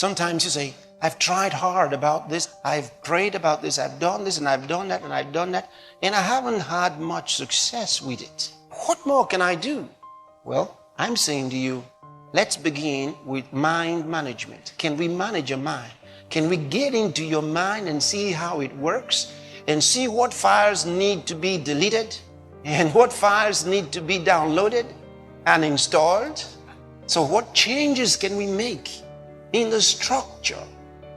Sometimes you say, I've tried hard about this, I've prayed about this, I've done this and I've done that and I've done that, and I haven't had much success with it. What more can I do? Well, I'm saying to you, let's begin with mind management. Can we manage your mind? Can we get into your mind and see how it works and see what files need to be deleted and what files need to be downloaded and installed? So what changes can we make in the structure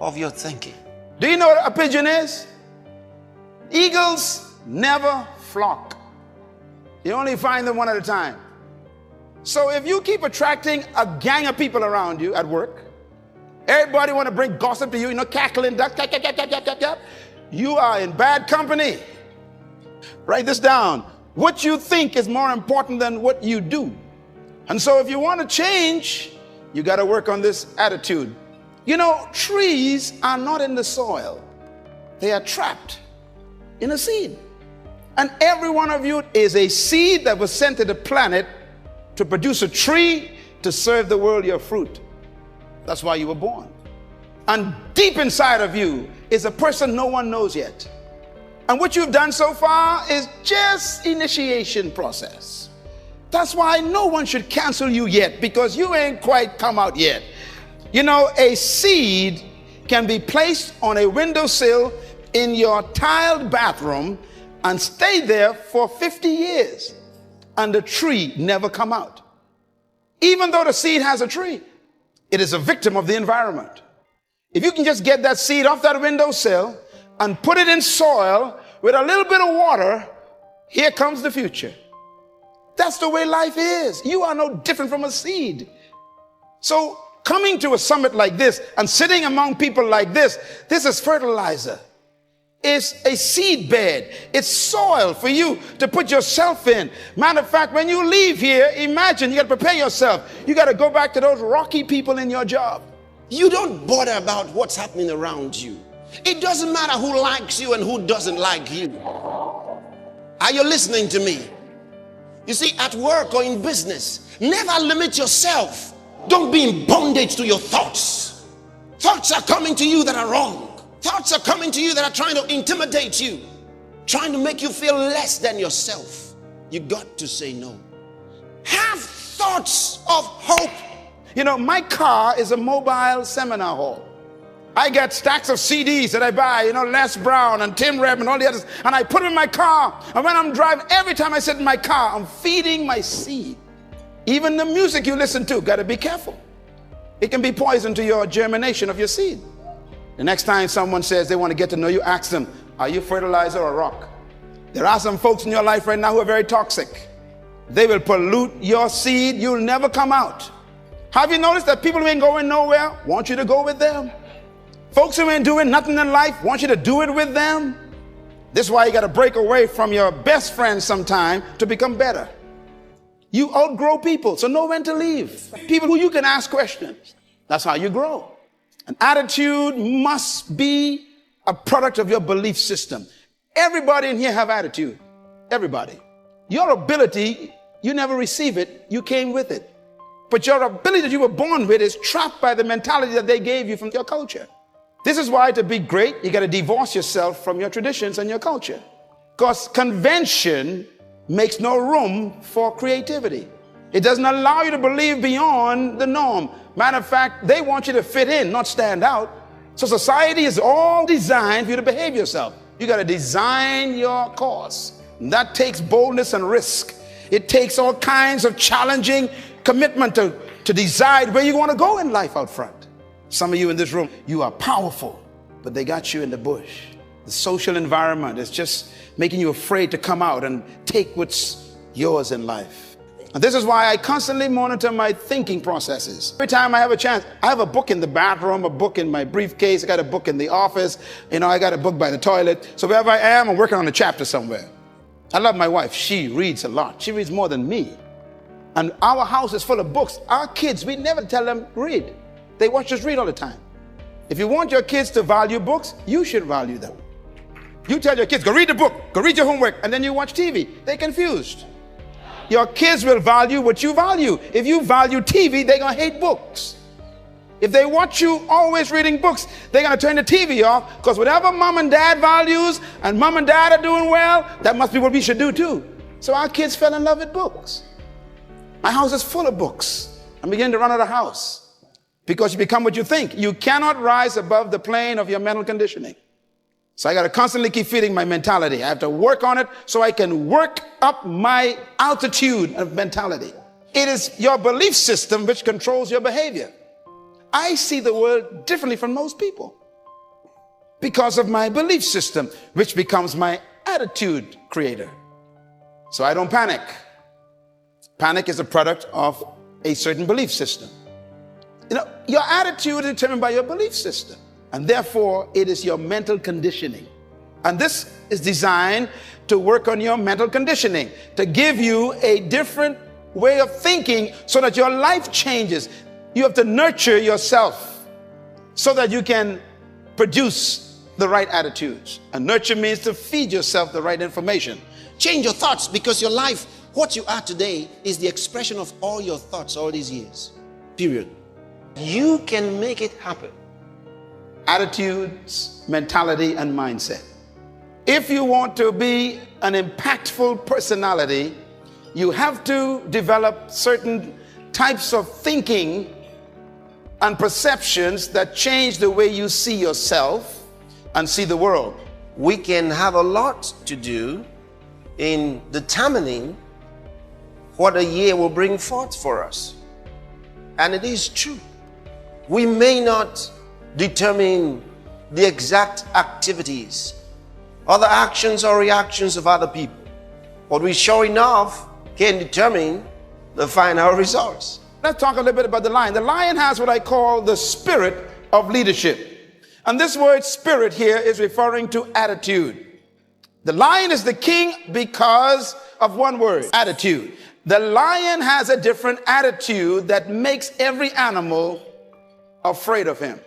of your thinking? Do you know what a pigeon is? Eagles never flock. You only find them one at a time. So if you keep attracting a gang of people around you at work, everybody want to bring gossip to you, cackling, duck, you are in bad company. Write this down. What you think is more important than what you do. And so if you want to change, you got to work on this attitude. Trees are not in the soil. They are trapped in a seed. And every one of you is a seed that was sent to the planet to produce a tree to serve the world your fruit. That's why you were born. And deep inside of you is a person no one knows yet. And what you've done so far is just initiation process. That's why no one should cancel you yet, because you ain't quite come out yet. A seed can be placed on a windowsill in your tiled bathroom and stay there for 50 years and the tree never come out. Even though the seed has a tree, it is a victim of the environment. If you can just get that seed off that windowsill and put it in soil with a little bit of water, here comes the future. That's the way life is. You are no different from a seed. So coming to a summit like this and sitting among people like this is fertilizer. It's a seed bed. It's soil for you to put yourself in. Matter of fact, when you leave here, imagine you got to prepare yourself. You got to go back to those rocky people in your job. You don't bother about what's happening around you. It doesn't matter who likes you and who doesn't like you. Are you listening to me? You see, at work or in business, never limit yourself. Don't be in bondage to your thoughts. Thoughts are coming to you that are wrong. Thoughts are coming to you that are trying to intimidate you, trying to make you feel less than yourself. You got to say no. Have thoughts of hope. My car is a mobile seminar hall. I get stacks of CDs that I buy, Les Brown and Tim Reb and all the others, and I put them in my car. And when I'm driving, every time I sit in my car, I'm feeding my seed. Even the music you listen to, got to be careful. It can be poison to your germination of your seed. The next time someone says they want to get to know you, ask them, are you fertilizer or rock? There are some folks in your life right now who are very toxic. They will pollute your seed. You'll never come out. Have you noticed that people who ain't going nowhere want you to go with them? Folks who ain't doing nothing in life want you to do it with them. This is why you got to break away from your best friends sometime to become better. You outgrow people, so know when to leave. People who you can ask questions. That's how you grow. An attitude must be a product of your belief system. Everybody in here have attitude. Everybody. Your ability, you never receive it. You came with it. But your ability that you were born with is trapped by the mentality that they gave you from your culture. This is why to be great, you got to divorce yourself from your traditions and your culture. Because convention makes no room for creativity. It doesn't allow you to believe beyond the norm. Matter of fact, they want you to fit in, not stand out. So society is all designed for you to behave yourself. You got to design your course. And that takes boldness and risk. It takes all kinds of challenging commitment to decide where you want to go in life out front. Some of you in this room, you are powerful, but they got you in the bush. The social environment is just making you afraid to come out and take what's yours in life. And this is why I constantly monitor my thinking processes. Every time I have a chance, I have a book in the bathroom, a book in my briefcase, I got a book in the office, I got a book by the toilet. So wherever I am, I'm working on a chapter somewhere. I love my wife. She reads a lot. She reads more than me. And our house is full of books. Our kids, we never tell them read. They watch us read all the time. If you want your kids to value books, you should value them. You tell your kids, go read the book, go read your homework, and then you watch TV. They're confused. Your kids will value what you value. If you value TV, they're going to hate books. If they watch you always reading books, they're going to turn the TV off, because whatever mom and dad values and mom and dad are doing well, that must be what we should do too. So our kids fell in love with books. My house is full of books. I'm beginning to run out of house, because you become what you think. You cannot rise above the plane of your mental conditioning. So I got to constantly keep feeding my mentality. I have to work on it so I can work up my altitude of mentality. It is your belief system which controls your behavior. I see the world differently from most people because of my belief system, which becomes my attitude creator. So I don't panic. Panic is a product of a certain belief system. You know, your attitude is determined by your belief system, and therefore it is your mental conditioning. And this is designed to work on your mental conditioning, to give you a different way of thinking so that your life changes. You have to nurture yourself so that you can produce the right attitudes. And nurture means to feed yourself the right information. Change your thoughts, because your life, what you are today, is the expression of all your thoughts all these years. Period. You can make it happen. Attitudes, mentality, and mindset. If you want to be an impactful personality, you have to develop certain types of thinking and perceptions that change the way you see yourself and see the world. We can have a lot to do in determining what a year will bring forth for us. And it is true. We may not determine the exact activities or the actions or reactions of other people, but we sure enough can determine the final results. Let's talk a little bit about the lion. The lion has what I call the spirit of leadership. And this word spirit here is referring to attitude. The lion is the king because of one word, attitude. The lion has a different attitude that makes every animal afraid of him.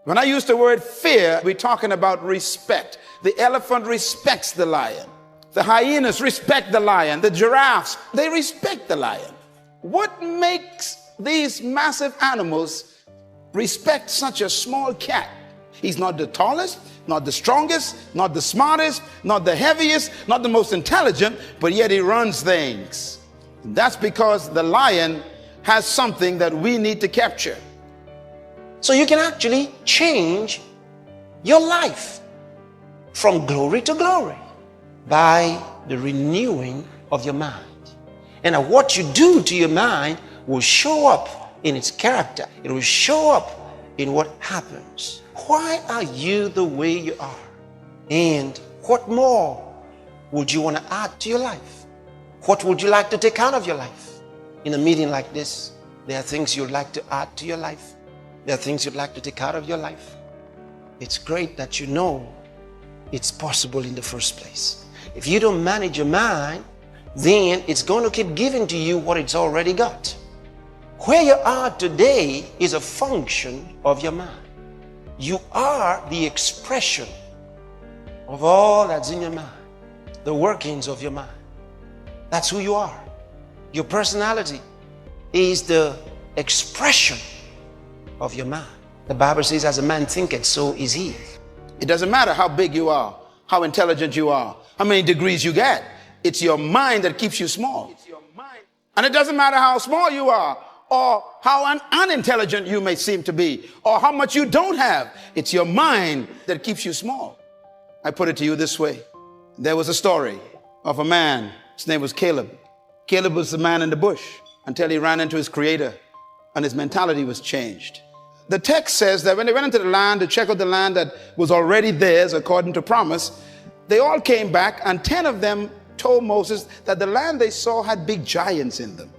When I use the word fear, we're talking about respect. The elephant respects the lion. The hyenas respect the lion. The giraffes, they respect the lion. What makes these massive animals respect such a small cat? He's not the tallest, not the strongest, not the smartest, not the heaviest, not the most intelligent, but yet he runs things. That's because the lion has something that we need to capture. So you can actually change your life from glory to glory by the renewing of your mind. And what you do to your mind will show up in its character. It will show up in what happens. Why are you the way you are? And what more would you want to add to your life? What would you like to take out of your life? In a meeting like this, there are things you'd like to add to your life. There are things you'd like to take out of your life. It's great that you know it's possible in the first place. If you don't manage your mind, then it's going to keep giving to you what it's already got. Where you are today is a function of your mind. You are the expression of all that's in your mind, the workings of your mind. That's who you are. Your personality is the expression of your mind. The Bible says, as a man thinketh, so is he. It doesn't matter how big you are, how intelligent you are, how many degrees you get. It's your mind that keeps you small. It's your mind. And it doesn't matter how small you are, or how unintelligent you may seem to be, or how much you don't have. It's your mind that keeps you small. I put it to you this way. There was a story of a man. His name was Caleb. Caleb was the man in the bush until he ran into his creator and his mentality was changed. The text says that when they went into the land to check out the land that was already theirs according to promise, they all came back, and 10 of them told Moses that the land they saw had big giants in them.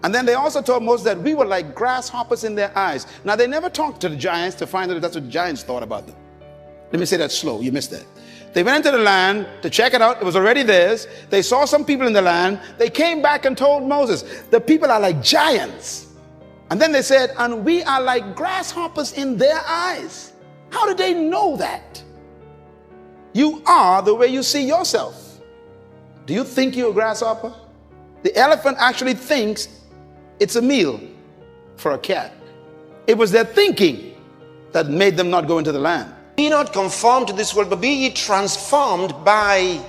And then they also told Moses that we were like grasshoppers in their eyes. Now, they never talked to the giants to find out if that's what the giants thought about them. Let me say that slow. You missed that. They went into the land to check it out. It was already theirs. They saw some people in the land. They came back and told Moses, the people are like giants. And then they said, and we are like grasshoppers in their eyes. How did they know that? You are the way you see yourself. Do you think you're a grasshopper? The elephant actually thinks it's a meal for a cat. It was their thinking that made them not go into the land. Be not conformed to this world, but be ye transformed by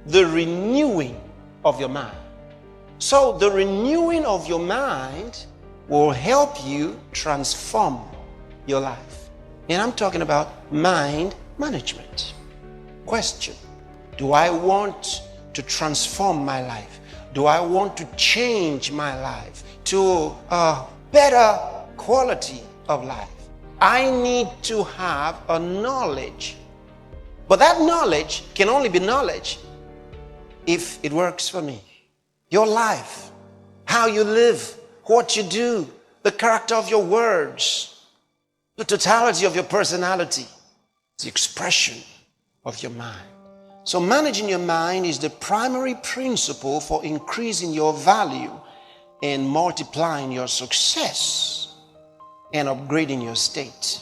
the renewing of your mind. So the renewing of your mind will help you transform your life. And I'm talking about mind management. Question: do I want to transform my life? Do I want to change my life to a better quality of life? I need to have a knowledge. But that knowledge can only be knowledge if it works for me. Your life, how you live, what you do, the character of your words, the totality of your personality, the expression of your mind. So managing your mind is the primary principle for increasing your value and multiplying your success and upgrading your state.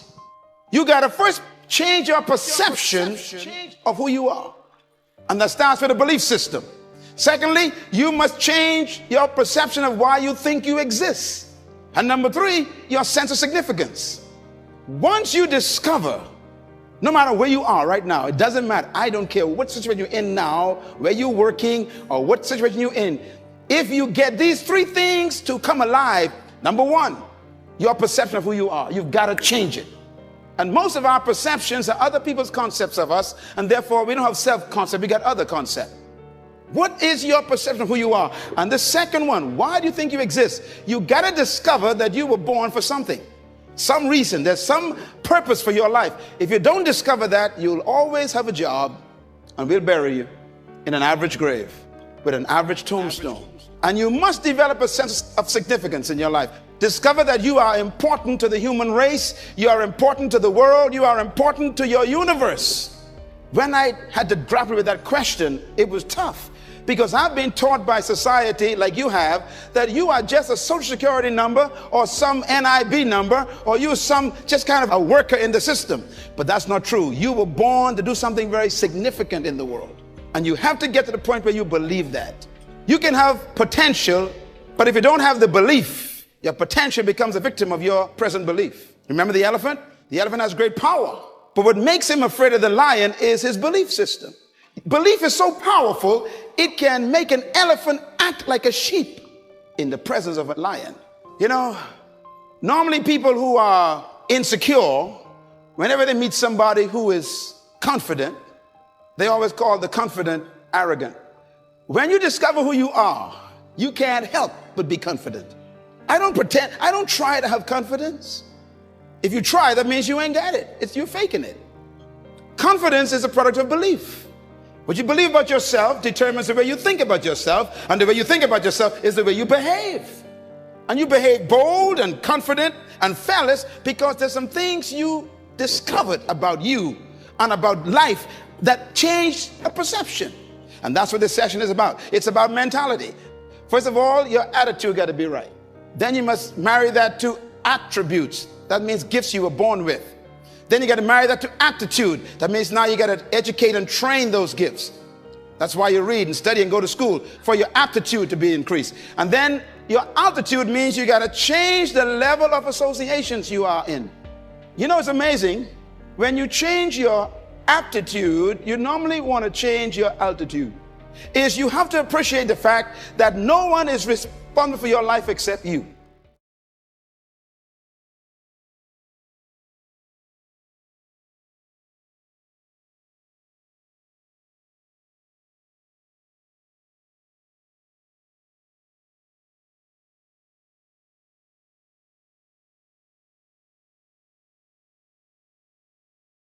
You got to first change your perception of who you are. And that starts with a belief system. Secondly, you must change your perception of why you think you exist. And number three, your sense of significance. Once you discover, no matter where you are right now, it doesn't matter. I don't care what situation you're in now, where you're working, or what situation you're in. If you get these three things to come alive, number one, your perception of who you are. You've got to change it. And most of our perceptions are other people's concepts of us, and therefore we don't have self-concept, we got other concept. What is your perception of who you are? And the second one, why do you think you exist? You got to discover that you were born for something. Some reason, there's some purpose for your life. If you don't discover that, you'll always have a job, and we'll bury you in an average grave with an average tombstone. And you must develop a sense of significance in your life. Discover that you are important to the human race, you are important to the world, you are important to your universe. When I had to grapple with that question, it was tough, because I've been taught by society, like you have, that you are just a social security number or some NIB number, or you're some just kind of a worker in the system. But that's not true. You were born to do something very significant in the world. And you have to get to the point where you believe that. You can have potential, but if you don't have the belief, your potential becomes a victim of your present belief. Remember the elephant? The elephant has great power, but what makes him afraid of the lion is his belief system. Belief is so powerful, it can make an elephant act like a sheep in the presence of a lion. You know, normally people who are insecure, whenever they meet somebody who is confident, they always call the confident arrogant. When you discover who you are, you can't help but be confident. I don't pretend, I don't try to have confidence. If you try, that means you ain't got it. You're faking it. Confidence is a product of belief. What you believe about yourself determines the way you think about yourself, and the way you think about yourself is the way you behave. And you behave bold and confident and fearless because there's some things you discovered about you and about life that changed a perception. And that's what this session is about. It's about mentality. First of all, your attitude got to be right. Then you must marry that to attributes. That means gifts you were born with. Then you got to marry that to aptitude. That means now you got to educate and train those gifts. That's why you read and study and go to school, for your aptitude to be increased. And then your altitude means you got to change the level of associations you are in. You know, it's amazing. When you change your aptitude, you normally want to change your altitude. You have to appreciate the fact that no one is responsible for your life except you.